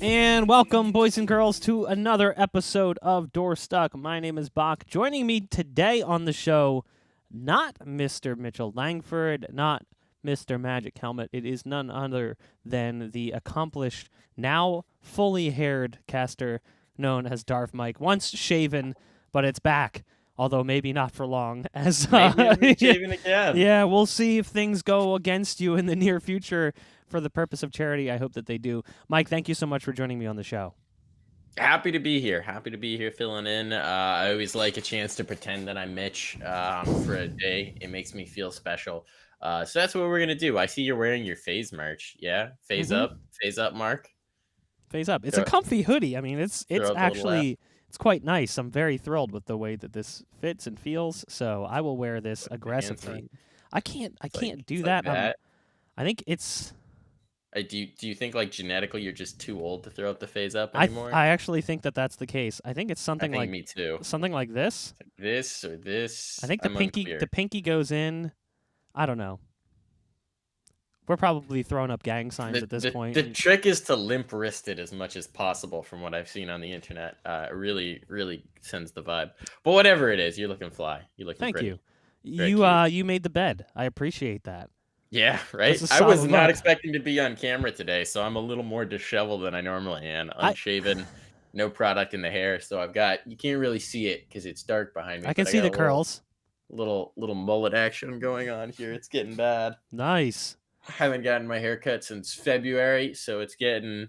And welcome, boys and girls, to another episode of Doorstuck. My name is Boq. Joining me today on the show, not Mr. Mitchell Langford, not Mr. Magic Helmet. It is none other than the accomplished, now fully haired caster known as DarfMike. Once shaven, but it's back. Although maybe not for long. As Maybe I'll be shaving again. yeah, we'll see if things go against you in the near future for the purpose of charity. I hope that they do. Mike, thank you so much for joining me on the show. Happy to be here. Happy to be here filling in. I always like a chance to pretend that I'm Mitch for a day. It makes me feel special. So that's what we're going to do. I see you're wearing your phase merch. Yeah? Phase up, Mark. Phase up. It's a comfy hoodie. I mean, it's actually it's quite nice. I'm very thrilled with the way that this fits and feels. So I will wear this aggressively. I can't do that. I think it's. Do you think like genetically you're just too old to throw up the phase up anymore? I actually think that that's the case. I think it's something like me too. Something like this. Like this or this. I think the pinky goes in. I don't know. We're probably throwing up gang signs at this point. The trick is to limp wrist it as much as possible from what I've seen on the internet. It really, really sends the vibe. But whatever it is, you're looking fly. You're looking Thank pretty. you. You made the bed. I appreciate that. Yeah, right? I was not expecting to be on camera today, so I'm a little more disheveled than I normally am. Unshaven, no product in the hair, so you can't really see it because it's dark behind me. I can see the curls. Little mullet action going on here. It's getting bad. Nice. I haven't gotten my haircut since February, so it's getting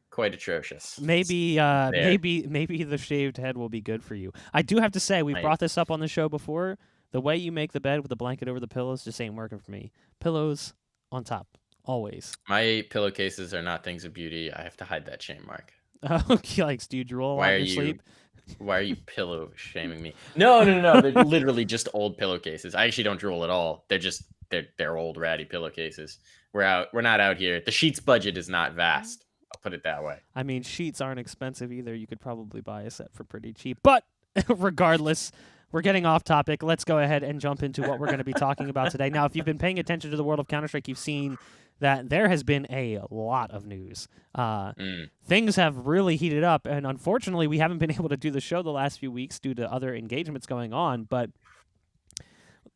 quite atrocious. Maybe the shaved head will be good for you. I do have to say, we've brought this up on the show before. The way you make the bed with the blanket over the pillows just ain't working for me. Pillows on top, always. My pillowcases are not things of beauty. I have to hide that shame, Mark. Yikes, do you drool while you sleep? Why are you pillow shaming me? No. They're literally just old pillowcases. I actually don't drool at all. They're old ratty pillowcases. We're not out here. The sheets budget is not vast. I'll put it that way. I mean, sheets aren't expensive either. You could probably buy a set for pretty cheap. But regardless, we're getting off topic. Let's go ahead and jump into what we're going to be talking about today. Now, if you've been paying attention to the world of Counter-Strike, you've seen that there has been a lot of news. Things have really heated up, and unfortunately, we haven't been able to do the show the last few weeks due to other engagements going on. But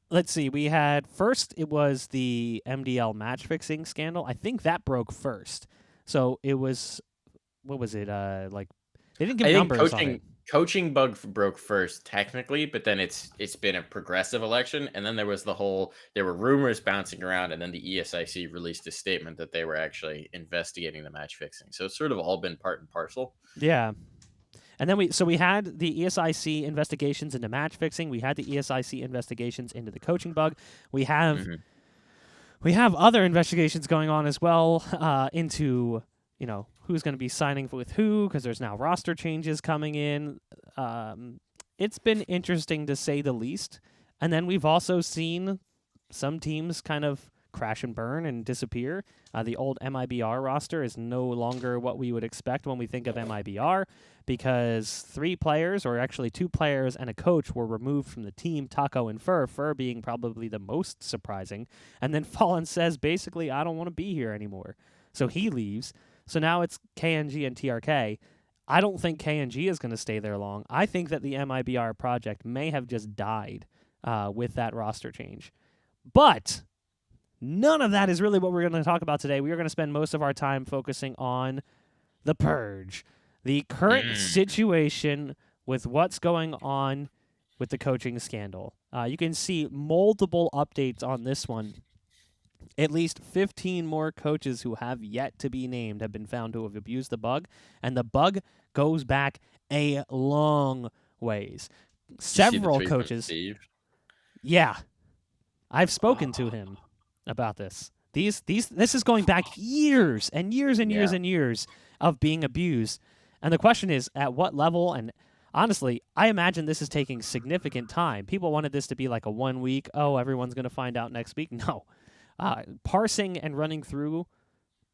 let's see. We had first, it was the MDL match fixing scandal. I think that broke first. So it was, what was it? Like they didn't give numbers on it. Coaching bug broke first, technically, but then it's been a progressive election, and then there were rumors bouncing around, and then the ESIC released a statement that they were actually investigating the match fixing. So it's sort of all been part and parcel. Yeah. And then we had the ESIC investigations into match fixing. We had the ESIC investigations into the coaching bug. We have other investigations going on as well into who's going to be signing with who, because there's now roster changes coming in. It's been interesting to say the least. And then we've also seen some teams kind of crash and burn and disappear. The old MIBR roster is no longer what we would expect when we think of MIBR, because 3 players, or actually 2 players and a coach, were removed from the team, Taco and Fur being probably the most surprising. And then Fallen says, basically, I don't want to be here anymore. So he leaves. So now it's KNG and TRK. I don't think KNG is going to stay there long. I think that the MIBR project may have just died with that roster change. But none of that is really what we're going to talk about today. We are going to spend most of our time focusing on the Purge, the current situation with what's going on with the coaching scandal. You can see multiple updates on this one. At least 15 more coaches who have yet to be named have been found to have abused the bug, and the bug goes back a long ways. Several coaches. Yeah. I've spoken to him about this. This is going back years and years and years and years of being abused. And the question is, at what level? And honestly, I imagine this is taking significant time. People wanted this to be like a 1 week, everyone's going to find out next week. No. Parsing and running through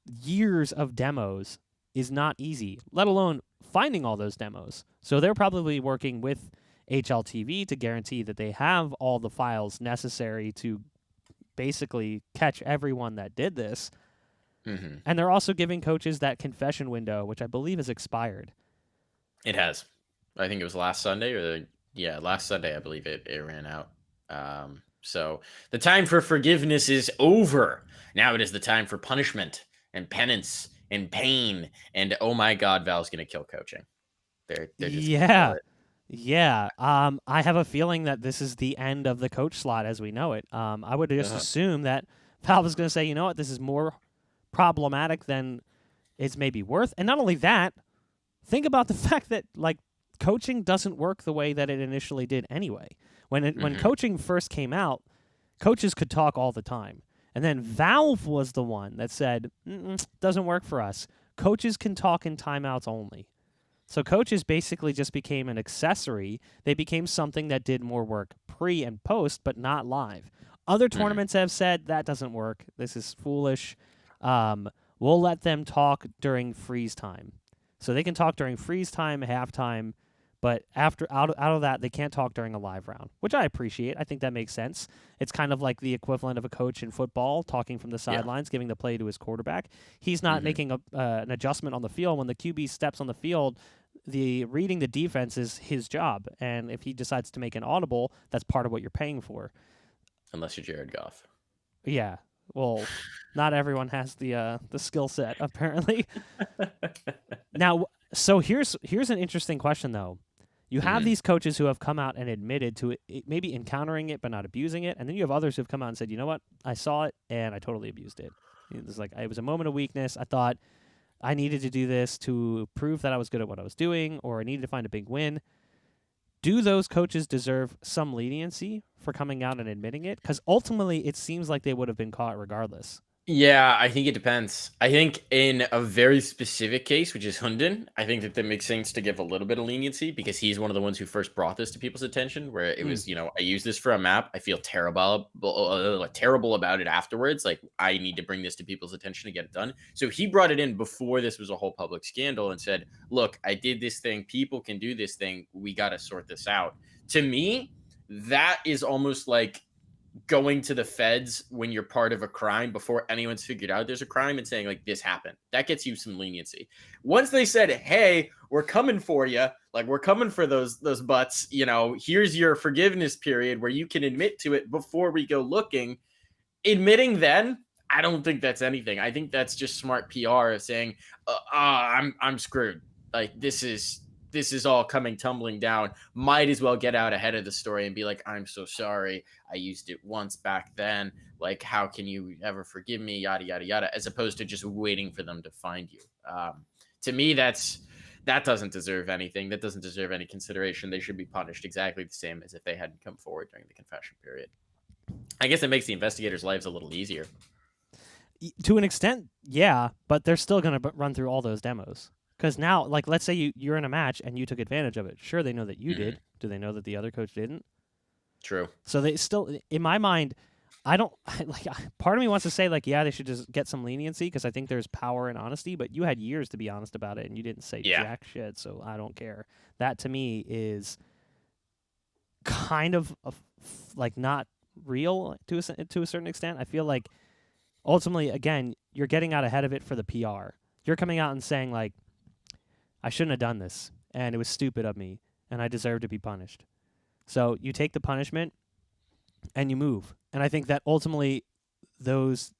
years of demos is not easy, let alone finding all those demos. So they're probably working with HLTV to guarantee that they have all the files necessary to basically catch everyone that did this. And they're also giving coaches that confession window, which I believe is expired. It has. I think it was last Sunday last Sunday, I believe it ran out. So the time for forgiveness is over. Now it is the time for punishment and penance and pain. And oh my God, Val's going to kill coaching. They're just gonna kill it. Yeah. I have a feeling that this is the end of the coach slot as we know it. I would just assume that Val was going to say, you know what, this is more problematic than it's maybe worth. And not only that, think about the fact that like coaching doesn't work the way that it initially did anyway. When coaching first came out, coaches could talk all the time. And then Valve was the one that said, doesn't work for us. Coaches can talk in timeouts only. So coaches basically just became an accessory. They became something that did more work pre and post, but not live. Other tournaments have said that doesn't work. This is foolish. We'll let them talk during freeze time. So they can talk during freeze time, halftime, but out of that, they can't talk during a live round, which I appreciate. I think that makes sense. It's kind of like the equivalent of a coach in football talking from the sidelines, giving the play to his quarterback. He's not making an adjustment on the field. When the QB steps on the field, reading the defense is his job. And if he decides to make an audible, that's part of what you're paying for. Unless you're Jared Goff. Yeah. Well, not everyone has the skill set, apparently. Now, so here's an interesting question, though. You have these coaches who have come out and admitted to it, maybe encountering it but not abusing it, and then you have others who have come out and said, you know what, I saw it and I totally abused it. It was a moment of weakness. I thought I needed to do this to prove that I was good at what I was doing, or I needed to find a big win. Do those coaches deserve some leniency for coming out and admitting it? Because ultimately, it seems like they would have been caught regardless. Yeah, I think it depends. I think in a very specific case, which is Hunden, I think that makes sense to give a little bit of leniency because he's one of the ones who first brought this to people's attention, where it was, I use this for a map. I feel terrible about it afterwards. Like, I need to bring this to people's attention to get it done. So he brought it in before this was a whole public scandal and said, look, I did this thing. People can do this thing. We got to sort this out. To me, that is almost like going to the feds when you're part of a crime before anyone's figured out there's a crime and saying like this happened. That gets you some leniency. Once they said, hey, we're coming for you, like we're coming for those butts, here's your forgiveness period where you can admit to it before we go looking. Admitting then, I don't think that's anything. I think that's just smart PR of saying, I'm screwed. Like this is all coming tumbling down. Might as well get out ahead of the story and be like, I'm so sorry. I used it once back then. Like, how can you ever forgive me? Yada, yada, yada, as opposed to just waiting for them to find you. To me, that doesn't deserve anything. That doesn't deserve any consideration. They should be punished exactly the same as if they hadn't come forward during the confession period. I guess it makes the investigators' lives a little easier. To an extent, yeah, but they're still going to run through all those demos. Because now, like, let's say you're in a match and you took advantage of it. Sure, they know that you did. Do they know that the other coach didn't? True. So they still, in my mind, I don't, like, part of me wants to say, like, yeah, they should just get some leniency because I think there's power in honesty, but you had years to be honest about it and you didn't say jack shit, so I don't care. That, to me, is kind of, like, not real to a certain extent. I feel like, ultimately, again, you're getting out ahead of it for the PR. You're coming out and saying, like, I shouldn't have done this, and it was stupid of me, and I deserve to be punished. So you take the punishment, and you move. And I think that ultimately those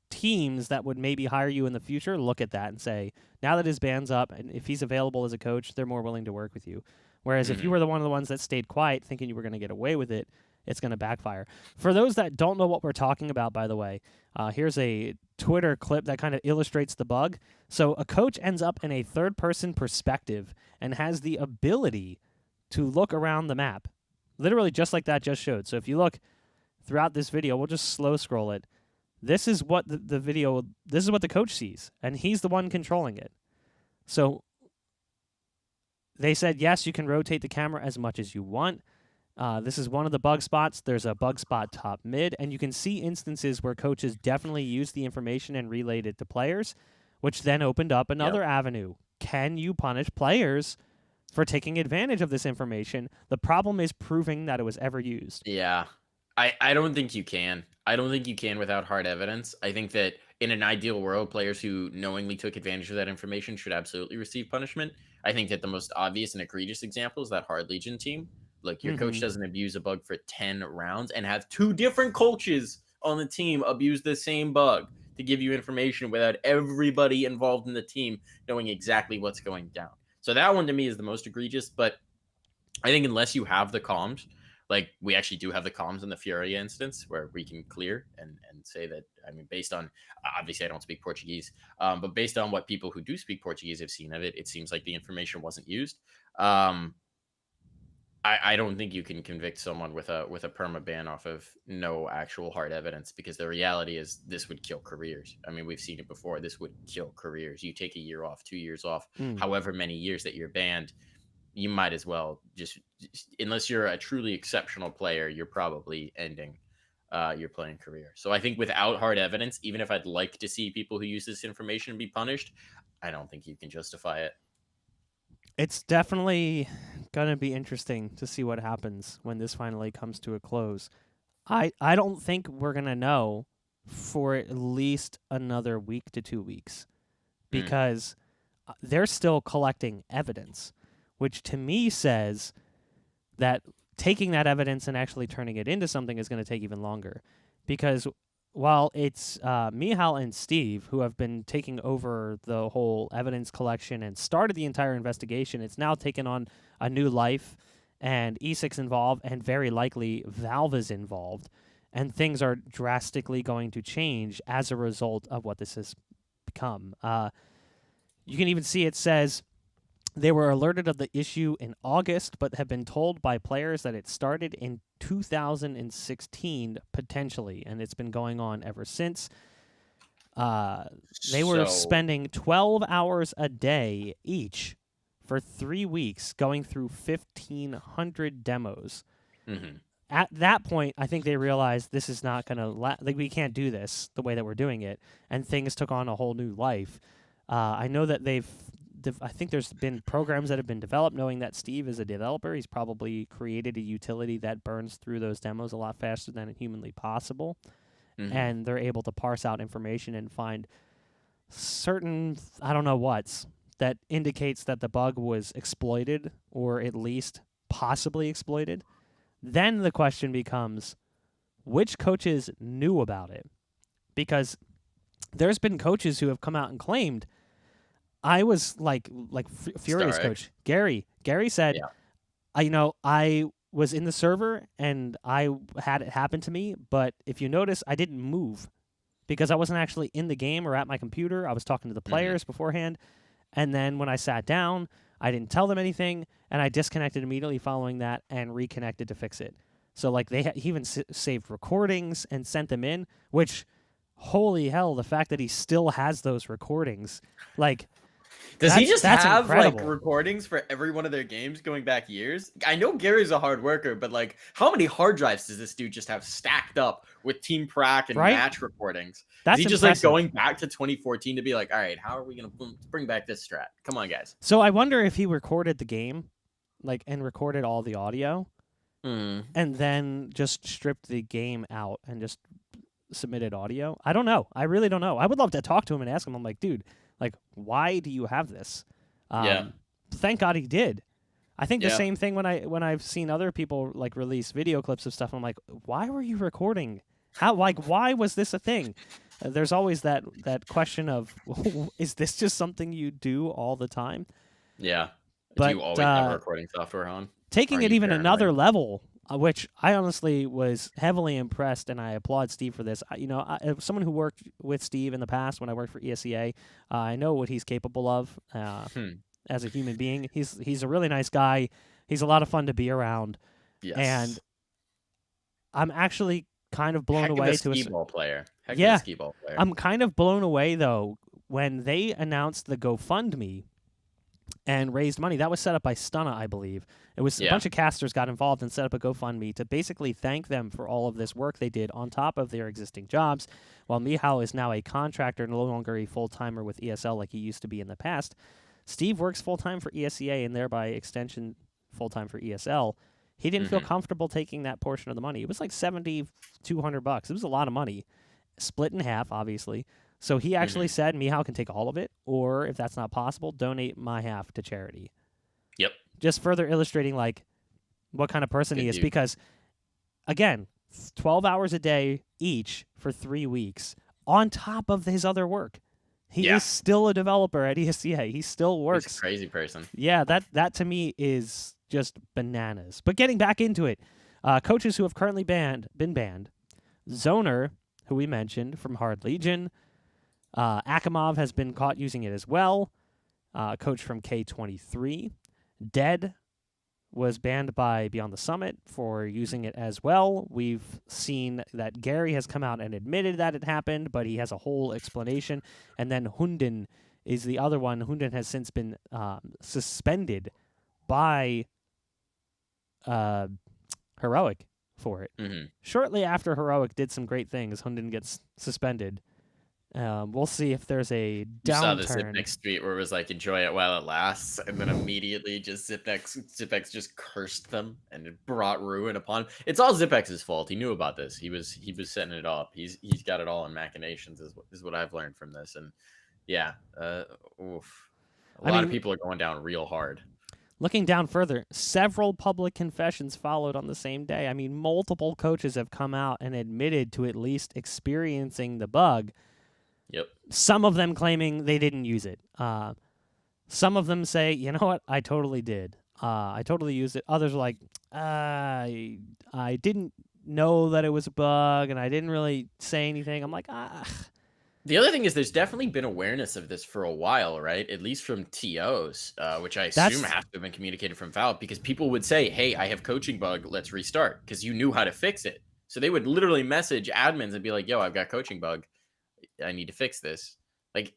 teams that would maybe hire you in the future look at that and say, now that his band's up, and if he's available as a coach, they're more willing to work with you. Whereas if you were one of the ones that stayed quiet thinking you were going to get away with it, it's going to backfire. For those that don't know what we're talking about, by the way, here's a Twitter clip that kind of illustrates the bug. So a coach ends up in a third-person perspective and has the ability to look around the map, literally just like that just showed. So if you look throughout this video, we'll just slow scroll it. This is what this is what the coach sees, and he's the one controlling it. So they said, yes, you can rotate the camera as much as you want. This is one of the bug spots. There's a bug spot top mid, and you can see instances where coaches definitely used the information and relayed it to players, which then opened up another avenue. Can you punish players for taking advantage of this information? The problem is proving that it was ever used. Yeah. I don't think you can. I don't think you can without hard evidence. I think that in an ideal world, players who knowingly took advantage of that information should absolutely receive punishment. I think that the most obvious and egregious example is that Hard Legion team. Like, your coach Hmm. doesn't abuse a bug for 10 rounds and have two different coaches on the team abuse the same bug to give you information without everybody involved in the team knowing exactly what's going down. So that one to me is the most egregious, but I think unless you have the comms, like we actually do have the comms in the Furia instance where we can clear and say that, I mean, based on, obviously I don't speak Portuguese, but based on what people who do speak Portuguese have seen of it, it seems like the information wasn't used. I don't think you can convict someone with a perma ban off of no actual hard evidence, because the reality is this would kill careers. I mean, we've seen it before. This would kill careers. You take a year off, 2 years off, Mm. however many years that you're banned, you might as well just unless you're a truly exceptional player, you're probably ending your playing career. So I think without hard evidence, even if I'd like to see people who use this information be punished, I don't think you can justify it. It's definitely going to be interesting to see what happens when this finally comes to a close. I don't think we're going to know for at least another week to 2 weeks, Mm, because they're still collecting evidence, which to me says that taking that evidence and actually turning it into something is going to take even longer. Because while it's Mihal and Steve who have been taking over the whole evidence collection and started the entire investigation, it's now taken on a new life, and ESIC's involved, and very likely Valve is involved, and things are drastically going to change as a result of what this has become. You can even see it says they were alerted of the issue in August, but have been told by players that it started in 2016, potentially, and it's been going on ever since. They were so spending 12 hours a day each for 3 weeks going through 1,500 demos. mhm. At that point, I think they realized this is not going to like, we can't do this the way that we're doing it, and things took on a whole new life. I know that I think there's been programs that have been developed knowing that Steve is a developer. He's probably created a utility that burns through those demos a lot faster than humanly possible. Mhm. And they're able to parse out information and find certain, I don't know what's, that indicates that the bug was exploited, or at least possibly exploited. Then the question becomes, which coaches knew about it? Because there's been coaches who have come out and claimed, I was like Furious Star coach X. Gary. Gary said, Yeah. I was in the server and I had it happen to me, but if you notice, I didn't move because I wasn't actually in the game or at my computer. I was talking to the Mhm. players beforehand, and then when I sat down, I didn't tell them anything, and I disconnected immediately following that and reconnected to fix it. So like he even saved recordings and sent them in, which, holy hell, the fact that he still has those recordings, like. Does he just That's have like incredible, recordings for every one of their games going back years? I know Gary's a hard worker, but like, how many hard drives does this dude just have stacked up with Team Prac and right? match recordings? Is That's he just like impressive. going back to 2014 to be like, all right, how are we gonna bring back this strat? Come on, guys. So I wonder if he recorded the game, like, and recorded all the audio, Hmm. and then just stripped the game out and just submitted audio. I don't know. I really don't know. I would love to talk to him and ask him. I'm like, dude, like, why do you have this? Yeah. Thank God he did. I think the Yeah. same thing when I've seen other people like release video clips of stuff. I'm like, why were you recording? How, like, why was this a thing? There's always that question of, is this just something you do all the time? Yeah. Do But you always have recording software on? taking Are it you even another paranoid? level, which I honestly was heavily impressed, and I applaud Steve for this. As someone who worked with Steve in the past when I worked for ESEA, I know what he's capable of Hmm. as a human being. He's a really nice guy. He's a lot of fun to be around, and Yes. I'm actually kind of blown Heck of a away skee ball player. Heck of a yeah. skee ball player. I'm kind of blown away though when they announced the GoFundMe and raised money. That was set up by Stunna, I believe. It was a Yeah. bunch of casters got involved and set up a GoFundMe to basically thank them for all of this work they did on top of their existing jobs. While Mihal is now a contractor, no longer a full-timer with ESL like he used to be in the past, Steve works full-time for ESEA and thereby extension full-time for ESL. He didn't feel comfortable taking that portion of the money. It was like $7,200. It was a lot of money, split in half, obviously. So he actually said, Michal can take all of it, or if that's not possible, donate my half to charity. Yep. Just further illustrating like what kind of person he is. Dude. Because, again, 12 hours a day each for 3 weeks on top of his other work. He is still a developer at ESCA. He still works. He's a crazy person. Yeah, that to me is just bananas. But getting back into it, coaches who have currently been banned, Zoner, who we mentioned from Hard Legion, Akimov has been caught using it as well. Coach from K23, Dead was banned by Beyond the Summit for using it as well. We've seen that Gary has come out and admitted that it happened, but he has a whole explanation. And then Hunden is the other one. Hunden has since been suspended by Heroic for it. Shortly after Heroic did some great things, Hunden gets suspended. We'll see if there's a downturn. You saw the Zipex tweet where it was like, enjoy it while it lasts, and then immediately just Zipex just cursed them and it brought ruin upon him. It's all Zipex's fault. He knew about this. He was setting it up. He's got it all in machinations is what I've learned from this. And yeah, a lot of people are going down real hard. Looking down further, several public confessions followed on the same day. I mean, multiple coaches have come out and admitted to at least experiencing the bug. Yep. Some of them claiming they didn't use it. Some of them say, you know what, I totally did. I totally used it. Others are like, I didn't know that it was a bug, and I didn't really say anything. I'm like, The other thing is there's definitely been awareness of this for a while, right? At least from TOs, which I assume have to have been communicated from Valve, because people would say, hey, I have coaching bug, let's restart, because you knew how to fix it. So they would literally message admins and be like, yo, I've got coaching bug. I need to fix this. Like,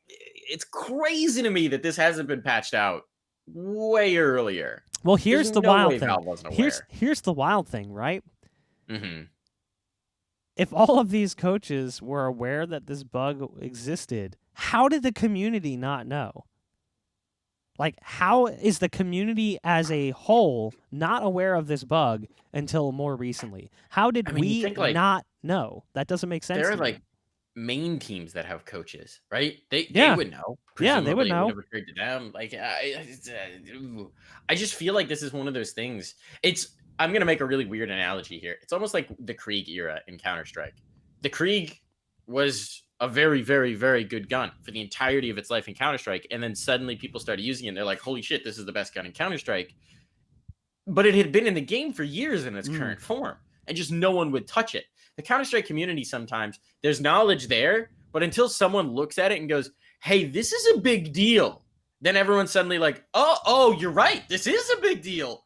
it's crazy to me that this hasn't been patched out way earlier. Well, here's the wild thing. Here's the wild thing, right? If all of these coaches were aware that this bug existed, how did the community not know? Like, how is the community as a whole not aware of this bug until more recently? How did we not know? That doesn't make sense. There are like main teams that have coaches, right? They would know. Yeah, they would know. It would occur to them. Like, I just feel like this is one of those things. I'm going to make a really weird analogy here. It's almost like the Krieg era in Counter-Strike. The Krieg was a very, very, very good gun for the entirety of its life in Counter-Strike. And then suddenly people started using it. And they're like, holy shit, this is the best gun in Counter-Strike. But it had been in the game for years in its current form. And just no one would touch it. The Counter-Strike community, sometimes there's knowledge there. But until someone looks at it and goes, hey, this is a big deal. Then everyone's suddenly like, oh, you're right. This is a big deal.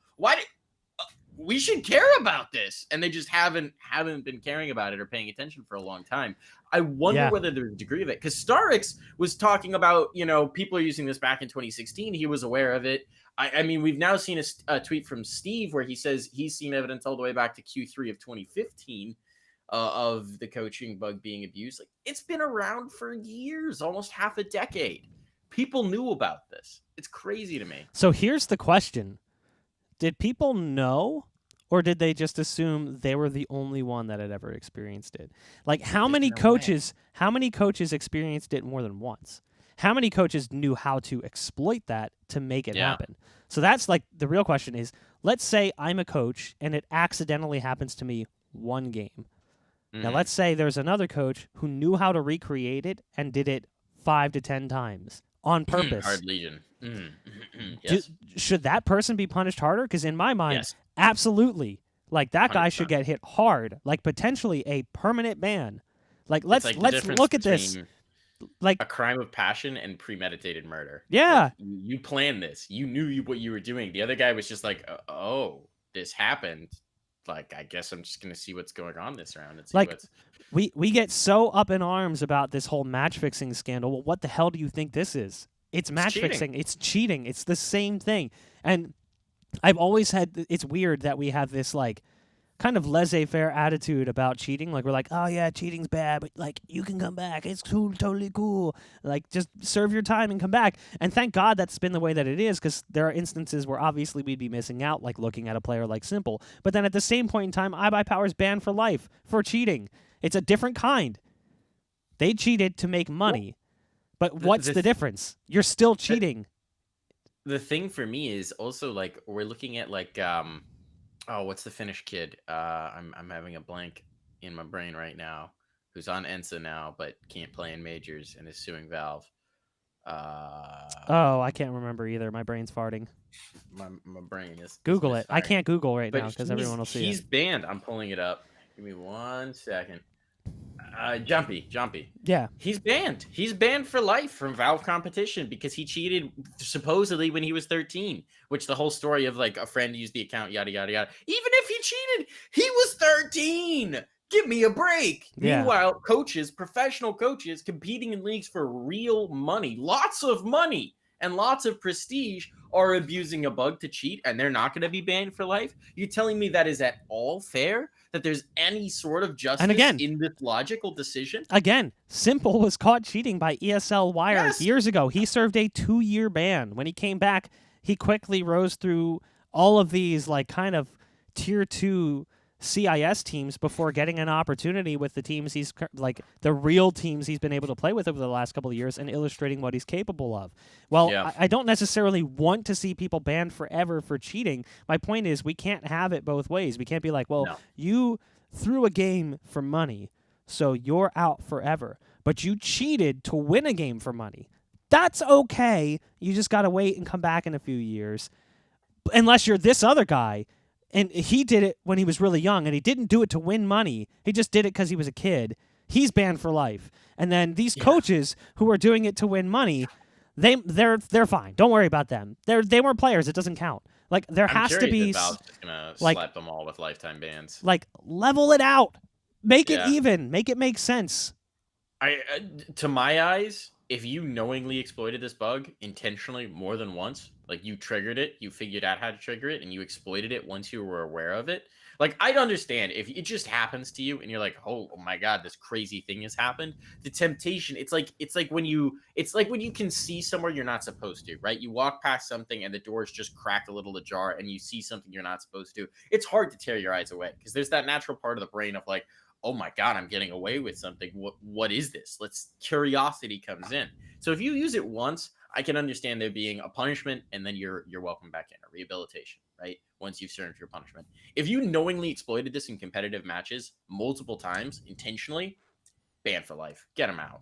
We should care about this, and they just haven't been caring about it or paying attention for a long time. I wonder whether there's a degree of it, because Starix was talking about, people are using this back in 2016. He was aware of it. I mean, we've now seen a tweet from Steve where he says he's seen evidence all the way back to Q3 of 2015 of the coaching bug being abused. Like, it's been around for years, almost half a decade. People knew about this. It's crazy to me. So here's the question. Did people know, or did they just assume they were the only one that had ever experienced it? Like, how many coaches experienced it more than once? How many coaches knew how to exploit that to make it happen? So that's like the real question is, let's say I'm a coach and it accidentally happens to me one game. Now let's say there's another coach who knew how to recreate it and did it 5 to 10 times on purpose. Hard Legion. Yes. Should that person be punished harder? Because in my mind, absolutely. Like, that guy 100%. should get hit hard, like potentially a permanent ban. Like, let's look at this. Like a crime of passion and premeditated murder. Yeah. Like, you planned this. You knew what you were doing. The other guy was just like, oh, this happened. Like, I guess I'm just going to see what's going on this round. And see what's... we get so up in arms about this whole match fixing scandal. Well, what the hell do you think this is? It's match fixing. It's cheating. It's the same thing. And I've always had, it's weird that we have this like kind of laissez-faire attitude about cheating. Like we're like, oh yeah, cheating's bad, but like you can come back. It's cool, totally cool. Like just serve your time and come back. And thank God that's been the way that it is, because there are instances where obviously we'd be missing out, like looking at a player like Simple. But then at the same point in time, iBuyPower's banned for life for cheating. It's a different kind. They cheated to make money. But what's the difference? You're still cheating. The thing for me is also like we're looking at like oh, what's the Finnish kid? I'm having a blank in my brain right now. Who's on ENSA now but can't play in majors and is suing Valve. Oh, I can't remember either. My brain's farting. My brain is Google it. I can't Google right now because everyone will see He's banned. I'm pulling it up. Give me 1 second. Jumpy. Yeah. He's banned. He's banned for life from Valve competition because he cheated supposedly when he was 13, which the whole story of like a friend used the account, yada, yada, yada. Even if he cheated, he was 13. Give me a break. Yeah. Meanwhile, coaches, professional coaches competing in leagues for real money, lots of money and lots of prestige are abusing a bug to cheat and they're not going to be banned for life. You're telling me that is at all fair? That there's any sort of justice in this logical decision? Again, Simple was caught cheating by ESL Wire years ago. He served a 2-year ban. When he came back, he quickly rose through all of these like kind of tier 2 CIS teams before getting an opportunity with the teams he's like the real teams he's been able to play with over the last couple of years and illustrating what he's capable of. Well, I don't necessarily want to see people banned forever for cheating. My point is we can't have it both ways. We can't be like, well, you threw a game for money, so you're out forever. But you cheated to win a game for money. That's okay. You just got to wait and come back in a few years. Unless you're this other guy. And he did it when he was really young, and he didn't do it to win money. He just did it because he was a kid. He's banned for life. And then these coaches who are doing it to win money, they're fine. Don't worry about them. They weren't players. It doesn't count. Like there has to be Valve's just gonna slap them all with lifetime bans. Like level it out, make it even, make it make sense. To my eyes, if you knowingly exploited this bug intentionally more than once, like you triggered it, you figured out how to trigger it, and you exploited it once you were aware of it, like I'd understand if it just happens to you and you're like, oh my god, this crazy thing has happened. The temptation, it's like when you can see somewhere you're not supposed to, right? You walk past something and the door's just cracked a little ajar and you see something you're not supposed to. It's hard to tear your eyes away because there's that natural part of the brain of like, oh my god, I'm getting away with something. What is this? Curiosity comes in. So if you use it once, I can understand there being a punishment and then you're welcome back in, a rehabilitation, right? Once you've served your punishment. If you knowingly exploited this in competitive matches multiple times intentionally, banned for life. Get them out.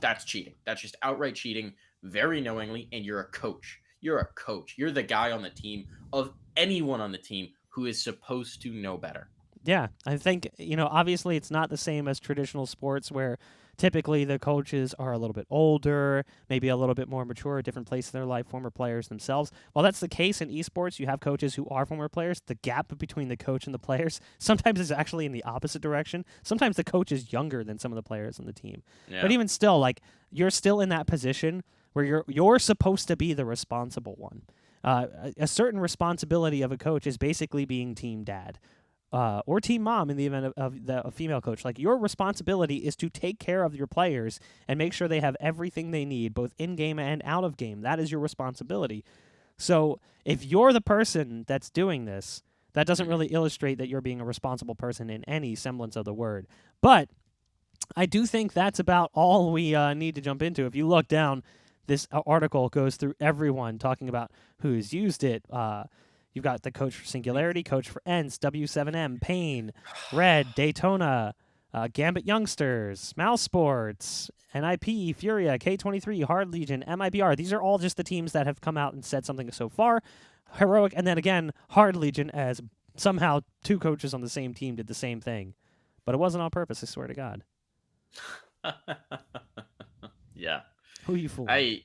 That's cheating. That's just outright cheating, very knowingly, and you're a coach. You're a coach. You're the guy on the team of anyone on the team who is supposed to know better. Yeah, I think, obviously it's not the same as traditional sports where typically the coaches are a little bit older, maybe a little bit more mature, a different place in their life, former players themselves. While that's the case in esports, you have coaches who are former players. The gap between the coach and the players sometimes is actually in the opposite direction. Sometimes the coach is younger than some of the players on the team. Yeah. But even still, like you're still in that position where you're supposed to be the responsible one. A certain responsibility of a coach is basically being team dad. Or team mom in the event of a female coach. Like your responsibility is to take care of your players and make sure they have everything they need, both in-game and out of game. That is your responsibility. So if you're the person that's doing this, that doesn't really illustrate that you're being a responsible person in any semblance of the word. But I do think that's about all we need to jump into. If you look down, this article goes through everyone talking about who's used it. You've got the coach for Singularity, coach for ENCE, W7M, Pain, Red, Daytona, Gambit Youngsters, Mouse Sports, NIP, Furia, K23, Hard Legion, MIBR. These are all just the teams that have come out and said something so far. Heroic, and then again, Hard Legion, as somehow 2 coaches on the same team did the same thing. But it wasn't on purpose, I swear to God. Yeah. Who you fooling?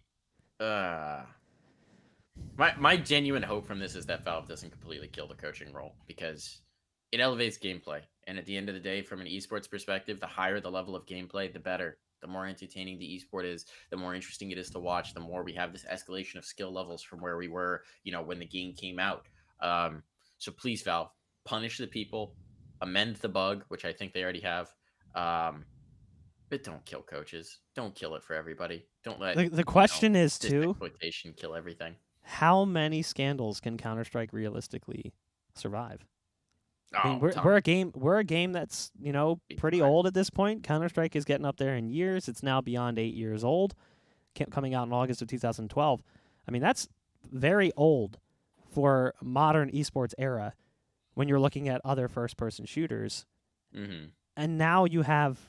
My genuine hope from this is that Valve doesn't completely kill the coaching role because it elevates gameplay. And at the end of the day, from an esports perspective, the higher the level of gameplay, the better. The more entertaining the esport is, the more interesting it is to watch, the more we have this escalation of skill levels from where we were, when the game came out. So please, Valve, punish the people, amend the bug, which I think they already have. Um, but don't kill coaches. Don't kill it for everybody. Don't let The question is this too, exploitation kill everything. how many scandals can Counter-Strike realistically survive? I mean, Oh, we're a game that's pretty old at this point. Counter-Strike is getting up there in years. It's now beyond 8 years old, coming out in August of 2012. I mean, that's very old for modern esports era when you're looking at other first-person shooters. Mm-hmm. And now you have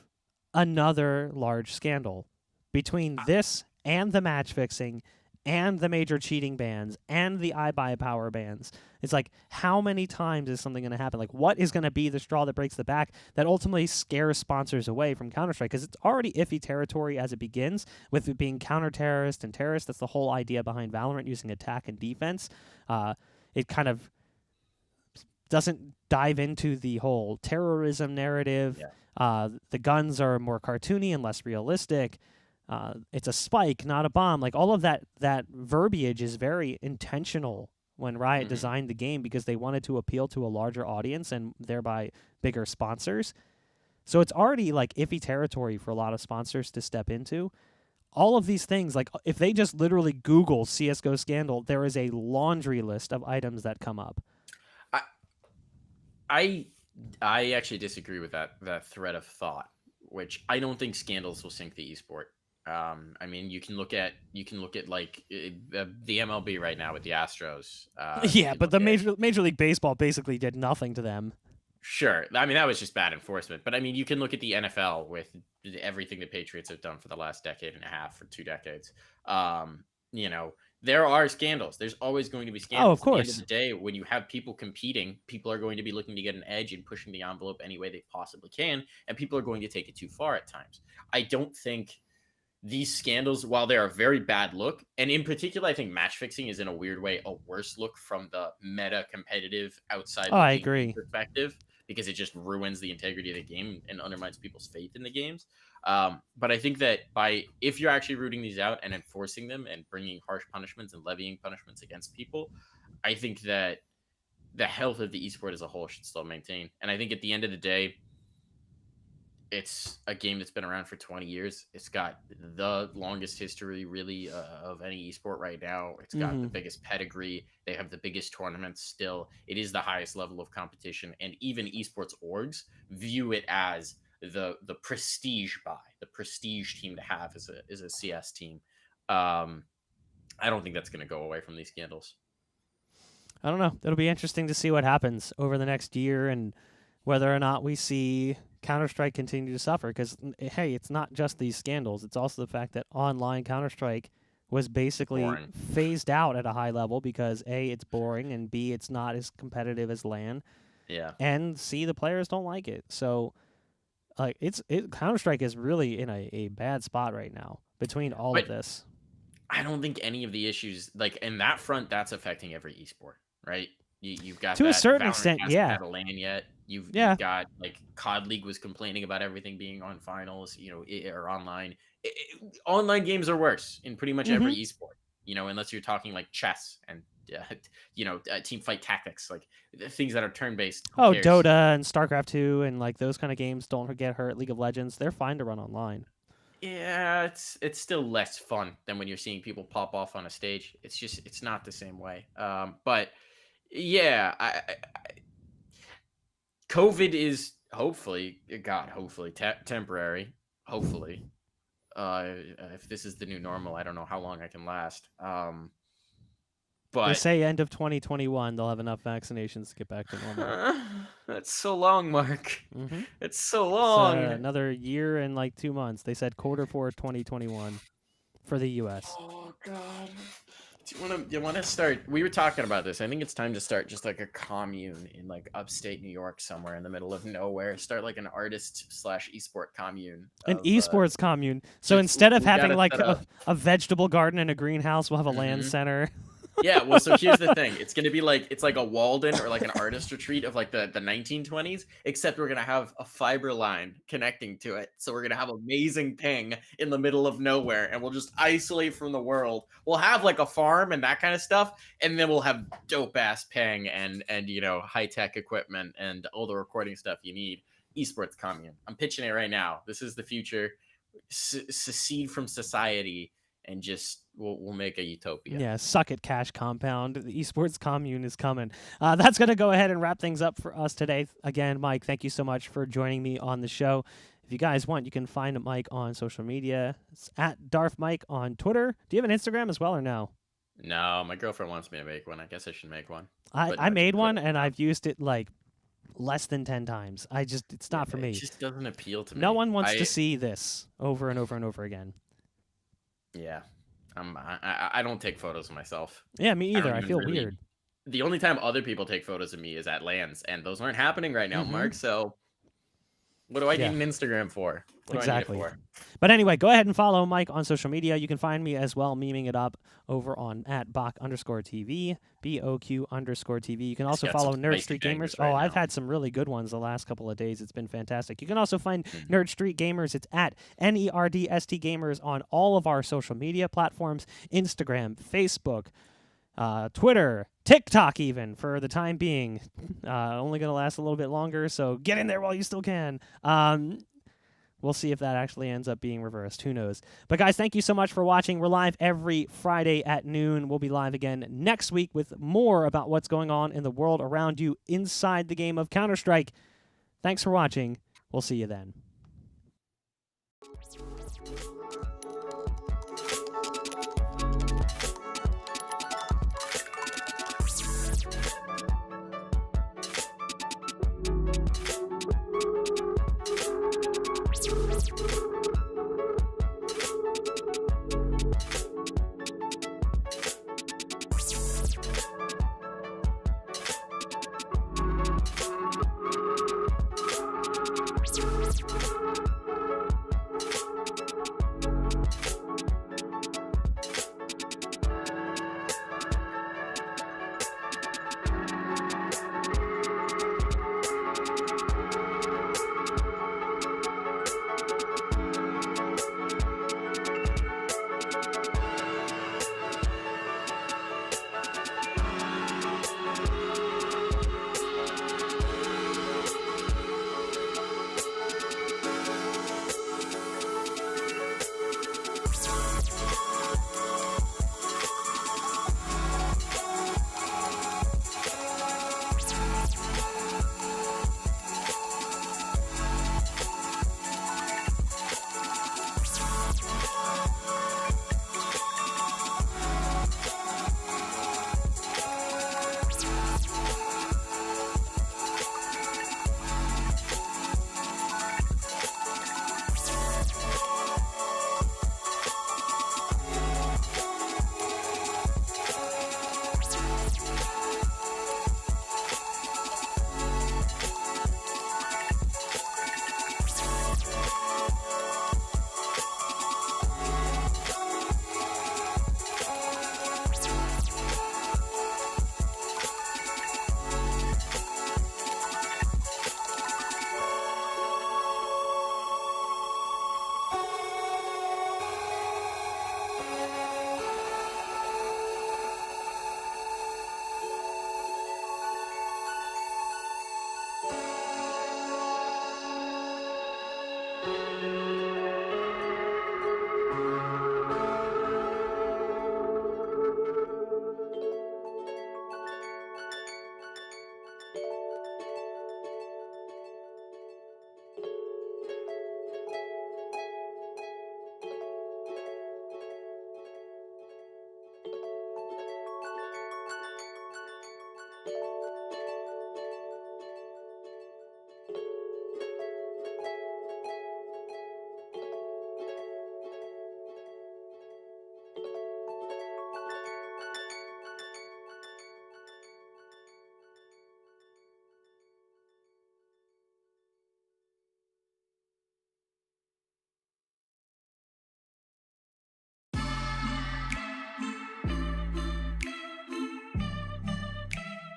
another large scandal between this and the match fixing and the major cheating bans and the iBuy power bans. It's like, how many times is something going to happen? Like, what is going to be the straw that breaks the back that ultimately scares sponsors away from Counter-Strike? Because it's already iffy territory as it begins, with it being counter-terrorist and terrorist. That's the whole idea behind Valorant, using attack and defense. It kind of doesn't dive into the whole terrorism narrative. Yeah. The guns are more cartoony and less realistic. It's a spike, not a bomb. Like, all of that verbiage is very intentional when Riot designed the game, because they wanted to appeal to a larger audience and thereby bigger sponsors. So it's already like iffy territory for a lot of sponsors to step into. All of these things, like if they just literally Google CSGO scandal, there is a laundry list of items that come up. I actually disagree with that thread of thought, which I don't think scandals will sink the esport. I mean, you can look at like the MLB right now with the Astros. Yeah, but the Major League Baseball basically did nothing to them. Sure, I mean that was just bad enforcement. But I mean, you can look at the NFL with everything the Patriots have done for the last decade and a half or 2 decades. There are scandals. There's always going to be scandals. Oh, of course. At the end of the day, when you have people competing, people are going to be looking to get an edge and pushing the envelope any way they possibly can, and people are going to take it too far at times. I don't think these scandals, while they're a very bad look, and in particular, I think match fixing is in a weird way a worse look from the meta competitive outside I agree. perspective, because it just ruins the integrity of the game and undermines people's faith in the games. But I think that if you're actually rooting these out and enforcing them and bringing harsh punishments and levying punishments against people, I think that the health of the esport as a whole should still maintain. And I think at the end of the day, it's a game that's been around for 20 years. It's got the longest history, really, of any esport right now. It's got the biggest pedigree. They have the biggest tournaments still. It is the highest level of competition. And even esports orgs view it as the prestige the prestige team to have as a CS team. I don't think that's going to go away from these scandals. I don't know. It'll be interesting to see what happens over the next year and whether or not we see Counter-Strike continue to suffer. Because, hey, it's not just these scandals. It's also the fact that online Counter-Strike was basically phased out at a high level because, A, it's boring, and B, it's not as competitive as LAN. Yeah. And C, the players don't like it. So, like, Counter-Strike is really in a bad spot right now between all of this. I don't think any of the issues, like, in that front, that's affecting every esport, right? You've got to a certain extent, yeah. Had a LAN yet. You've got, like, COD League was complaining about everything being on finals, or online. Online games are worse in pretty much every esport, unless you're talking like chess and team fight tactics, like things that are turn-based. Oh, Dota and StarCraft 2 and like those kind of games don't get hurt. League of Legends, they're fine to run online. Yeah, it's still less fun than when you're seeing people pop off on a stage. It's not the same way. But yeah, COVID is hopefully temporary. Hopefully, if this is the new normal, I don't know how long I can last. But they say end of 2021 they'll have enough vaccinations to get back to normal. That's so long, Mark. It's so long. Another year and like 2 months. They said Q4 2021 for the U.S. Oh God. Do you want to start? We were talking about this. I think it's time to start just like a commune in like upstate New York somewhere in the middle of nowhere. Start like an artist/esport commune. An esports commune. So instead of having like a vegetable garden and a greenhouse, we'll have a LAN center. Yeah, well, so here's the thing. It's gonna be like it's like a Walden or like an artist retreat of like the 1920s, except we're gonna have a fiber line connecting to it. So we're gonna have amazing ping in the middle of nowhere, and we'll just isolate from the world. We'll have like a farm and that kind of stuff, and then we'll have dope ass ping and high tech equipment and all the recording stuff you need. Esports commune. I'm pitching it right now. This is the future. Secede from society and just we'll make a utopia. Yeah, suck it, Cash Compound. The esports commune is coming. That's going to go ahead and wrap things up for us today. Again, Mike, thank you so much for joining me on the show. If you guys want, you can find Mike on social media. It's at DarfMike on Twitter. Do you have an Instagram as well or no? No, my girlfriend wants me to make one. I guess I should make one. I made one, and I've used it like less than 10 times. It's not for me. It just doesn't appeal to me. No one wants to see this over and over and over again. Yeah. I don't take photos of myself. Yeah, me either. I feel weird. The only time other people take photos of me is at LANs, and those aren't happening right now, Mark. So what do I need an Instagram for? Exactly. But anyway, go ahead and follow Mike on social media. You can find me as well, memeing it up over on at Boq_TV, BOQ_TV. You can also follow Nerd Street Gamers. I've had some really good ones the last couple of days. It's been fantastic. You can also find Nerd Street Gamers. It's at NERDST Gamers on all of our social media platforms, Instagram, Facebook, Twitter, TikTok even, for the time being. Only going to last a little bit longer, so get in there while you still can. We'll see if that actually ends up being reversed. Who knows? But guys, thank you so much for watching. We're live every Friday at noon. We'll be live again next week with more about what's going on in the world around you inside the game of Counter-Strike. Thanks for watching. We'll see you then.